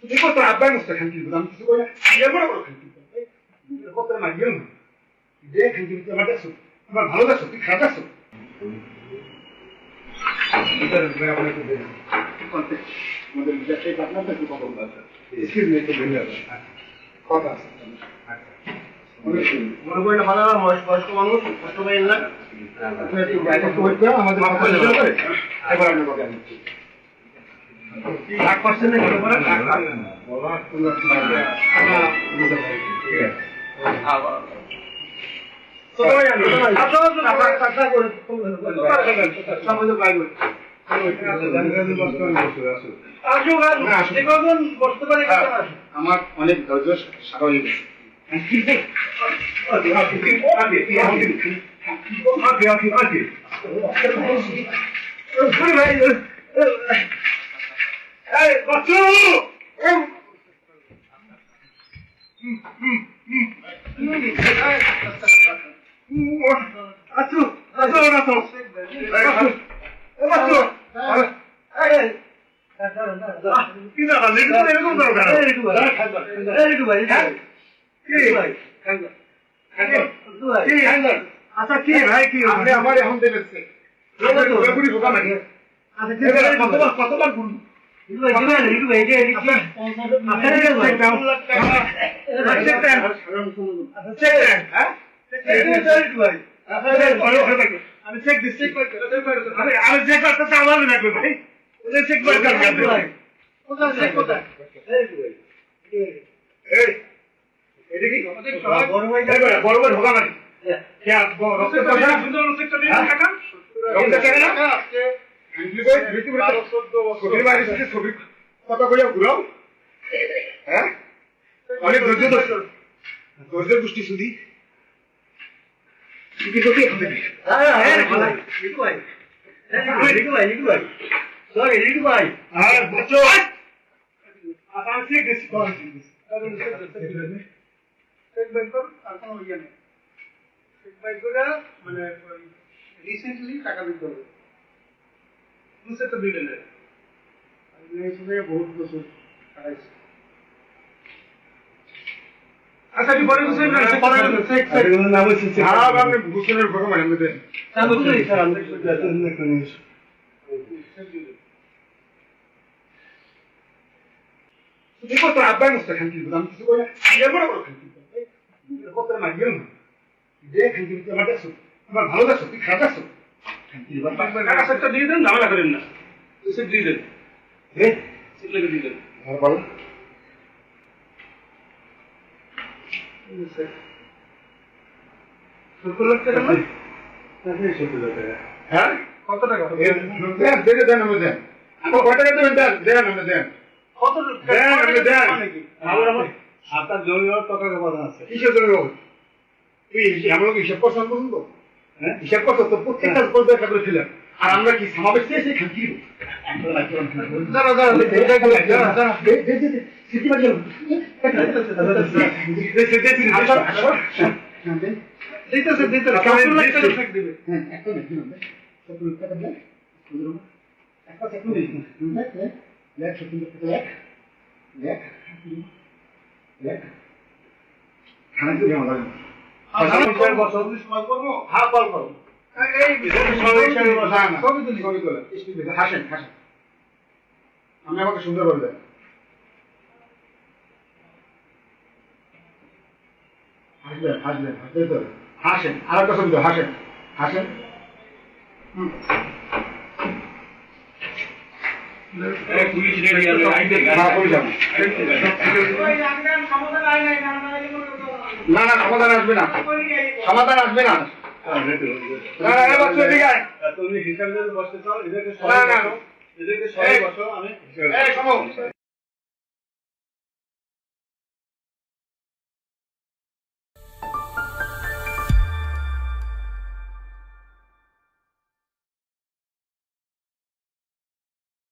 দেখো তোর আব্বাই মস্ত খানকি আমি কিছু কই না বিয়ে বড় বড় খানকি কত না গেল যে খানকি আমার দেখছো তোমার ভালো দেখছো তুই খারাপ দেখছো এটা রে আপনি তো দেন কোনতে আমাদের বিদেশে আপনার তো কথা বলতে এসে নিয়ে তো বেরিয়ে আসে কথা আছে মনে করি না ভালো বয়স্ক মানুষ কষ্ট পাই না আপনি একটু বাইরে তো হইতে আমাদের মাথা করে একবার আপনি কথা বলুন রাগ করছেন না কেন বলেন বাবা তুমি ঠিক আছে তো ভাই আমি আপনারা কথা করে সময় পাই গো আমার অনেক ধৈর্য স্বাভাবিক আচ্ছা কি ভাই কি আপনি আমার এখন দেখেছে কতবার গুরু আমি চেক দিচ্ছি আমি চেক করতে আমার লাগবে ভাই চেক করে বড় ভাই ঢোকা মানে কথা কইয়া ঘুরাও হ্যাঁ অনেক ধৈর্য গোষ্ঠী শুধু মানে রিসেন্টলি টাকা দিতে হবে তো দিলেন বহুত বছর আচ্ছা কি বড় কিছু না বলছি হ্যাঁ আপনি বুঝনের ভগবান মানে আমাদের স্যার বুঝুই স্যার আমরা কিছু জানেন না কোন দেখো তোর আব্বাই মস্ত খানকি আমি কিছু কই না বিয়ে বড় বড় খানকি কত না গেল যে খানকি আমার দেখছো তোমার ভালো দেখছো তুই খারাপ দেখছো খানকি টাকা সেটটা দিয়ে দেন ঝামেলা করেন না সেট দিয়ে দেন হ্যাঁ সেট লাগে দিয়ে দেন আর বলো হ্যাঁ কত টাকা দেন আমি দেন আমার কত টাকা দেবেন দেন আমি দেন কত দেন আমি দেন আপনার জমি কত টাকা কথা আছে কিসের জমি তুই আমরা কি হিসাব করছেন পর্যন্ত হ্যাঁ হিসাব করছো তো প্রত্যেকটা করবে একটা করে ছিলেন আর আমরা কি সমাবেশ চেয়েছি খানকি হাসেন হাসেন আমি আমাকে সুন্দর করে দেন হাসবেন হাসবেন হাসতে তো হাসেন আর একটা ছবি তো হাসেন হাসেন না না সমাধান আসবে না সমাধান আসবে না তুমি হিসাবে বসতে চাও এদেরকে সবাই বসো আমি